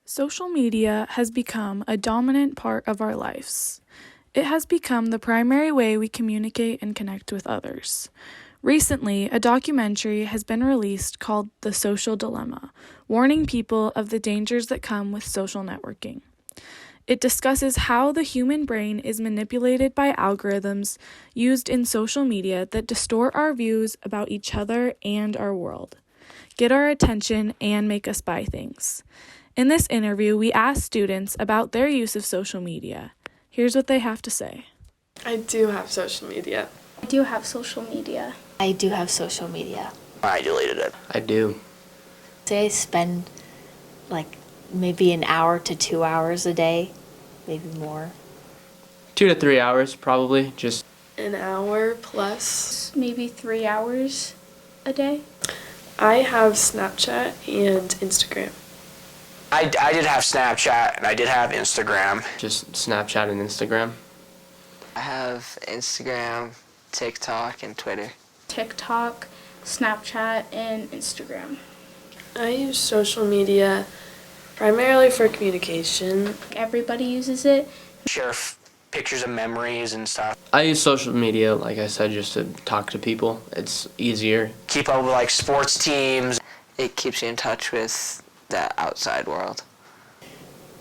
Social media has become a dominant part of our lives. It has become the primary way we communicate and connect with others. Recently, a documentary has been released called The Social Dilemma, warning people of the dangers that come with social networking. It discusses how the human brain is manipulated by algorithms used in social media that distort our views about each other and our world, get our attention, and make us buy things. In this interview, we asked students about their use of social media. Here's what they have to say. I do have social media. I do have social media. I do have social media. I deleted it. I do. Say I spend like maybe an hour to 2 hours a day, maybe more. 2 to 3 hours probably, just An hour plus. Maybe 3 hours a day. I have Snapchat and Instagram. I did have Snapchat and I did have Instagram. just Snapchat and Instagram. I have Instagram, TikTok, and Twitter. TikTok, Snapchat, and Instagram. I use social media primarily for communication. Everybody uses it. Share pictures of memories and stuff. I use social media, like I said, just to talk to people. It's easier. Keep up with like sports teams. It keeps you in touch with the outside world.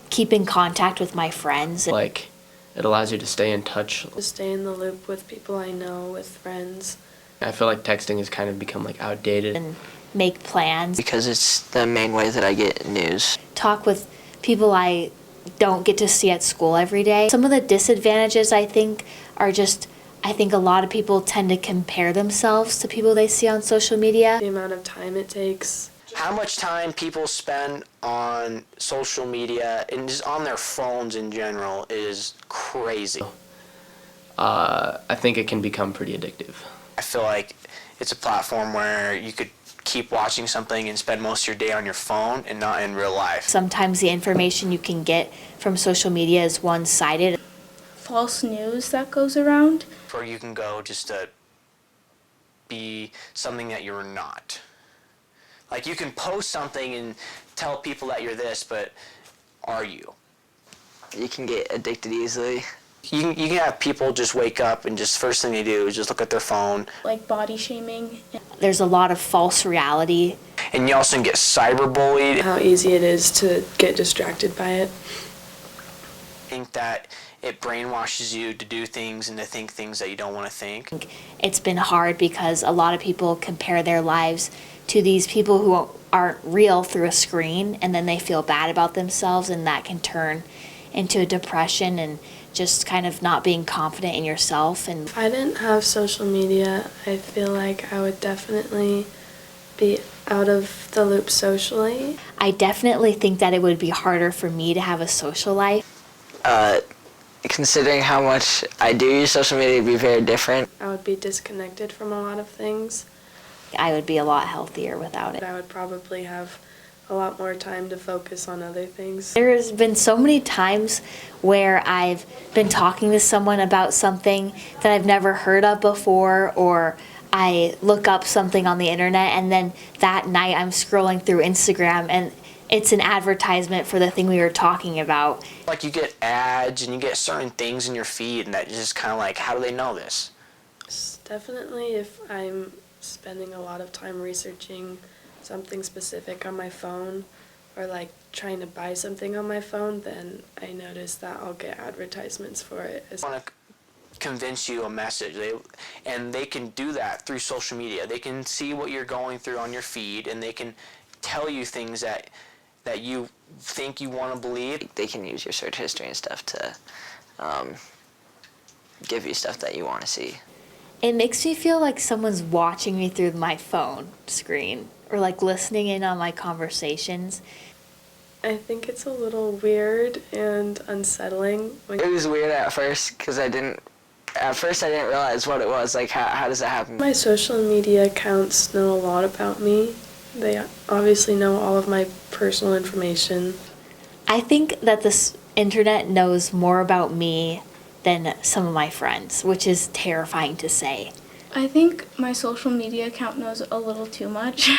Keep in contact with my friends. Like, it allows you to stay in touch. To stay in the loop with people I know, with friends. I feel like texting has kind of become like outdated. And make plans. Because it's the main way that I get news. Talk with people I don't get to see at school every day. Some of the disadvantages I think are just, I think a lot of people tend to compare themselves to people they see on social media. The amount of time it takes. How much time people spend on social media and just on their phones in general is crazy. I think it can become pretty addictive. I feel like it's a platform where you could keep watching something and spend most of your day on your phone and not in real life. Sometimes the information you can get from social media is one-sided. False news that goes around. Where you can go just to be something that you're not. Like you can post something and tell people that you're this, but are you? You can get addicted easily. You can have people just wake up and just first thing they do is just look at their phone. Like body shaming. There's a lot of false reality. And you also can get cyberbullied. How easy it is to get distracted by it. I think that it brainwashes you to do things and to think things that you don't want to think. It's been hard because a lot of people compare their lives to these people who aren't real through a screen, and then they feel bad about themselves, and that can turn into a depression and just kind of not being confident in yourself. And If I didn't have social media, I feel like I would definitely be out of the loop socially. I definitely think that it would be harder for me to have a social life. Considering how much I do use social media, it'd be very different. I would be disconnected from a lot of things. I would be a lot healthier without it. I would probably have a lot more time to focus on other things. There's been so many times where I've been talking to someone about something that I've never heard of before, or I look up something on the internet, and then that night I'm scrolling through Instagram and it's an advertisement for the thing we were talking about. Like you get ads and you get certain things in your feed and that just kind of like, how do they know this? Definitely if I'm spending a lot of time researching something specific on my phone or like trying to buy something on my phone, then I notice that I'll get advertisements for it. They want to convince you a message, and they can do that through social media. They can see what you're going through on your feed and they can tell you things that you think you want to believe. They can use your search history and stuff to give you stuff that you want to see. It makes me feel like someone's watching me through my phone screen or like listening in on my conversations. I think it's a little weird and unsettling. It was weird at first because I didn't realize what it was. Like, how does that happen? My social media accounts know a lot about me. They obviously know all of my personal information. I think that this internet knows more about me than some of my friends, which is terrifying to say. I think my social media account knows a little too much.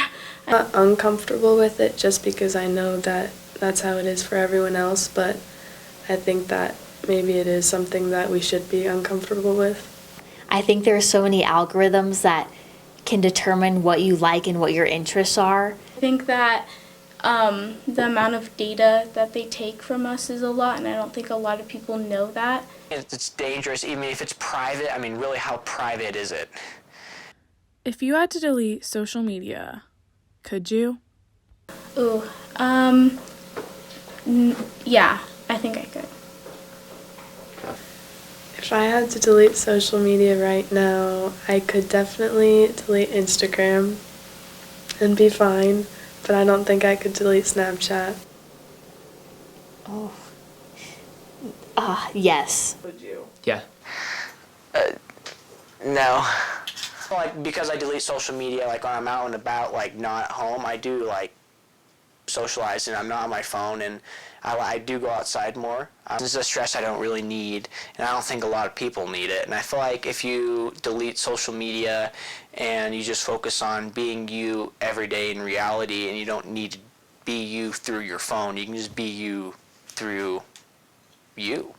I'm not uncomfortable with it just because I know that that's how it is for everyone else, but I think that maybe it is something that we should be uncomfortable with. I think there are so many algorithms that can determine what you like and what your interests are. I think that the amount of data that they take from us is a lot, and I don't think a lot of people know that. It's dangerous, even if it's private. I mean, really, how private is it? If you had to delete social media, could you? Ooh, yeah, I think I could. If I had to delete social media right now, I could definitely delete Instagram and be fine, but I don't think I could delete Snapchat. Oh. Yes. Yeah. No. Like, because I delete social media, like when I'm out and about, like not at home, I do like socialize and I'm not on my phone, and I do go outside more. This is a stress I don't really need, and I don't think a lot of people need it. And I feel like if you delete social media and you just focus on being you every day in reality, and you don't need to be you through your phone, you can just be you through you.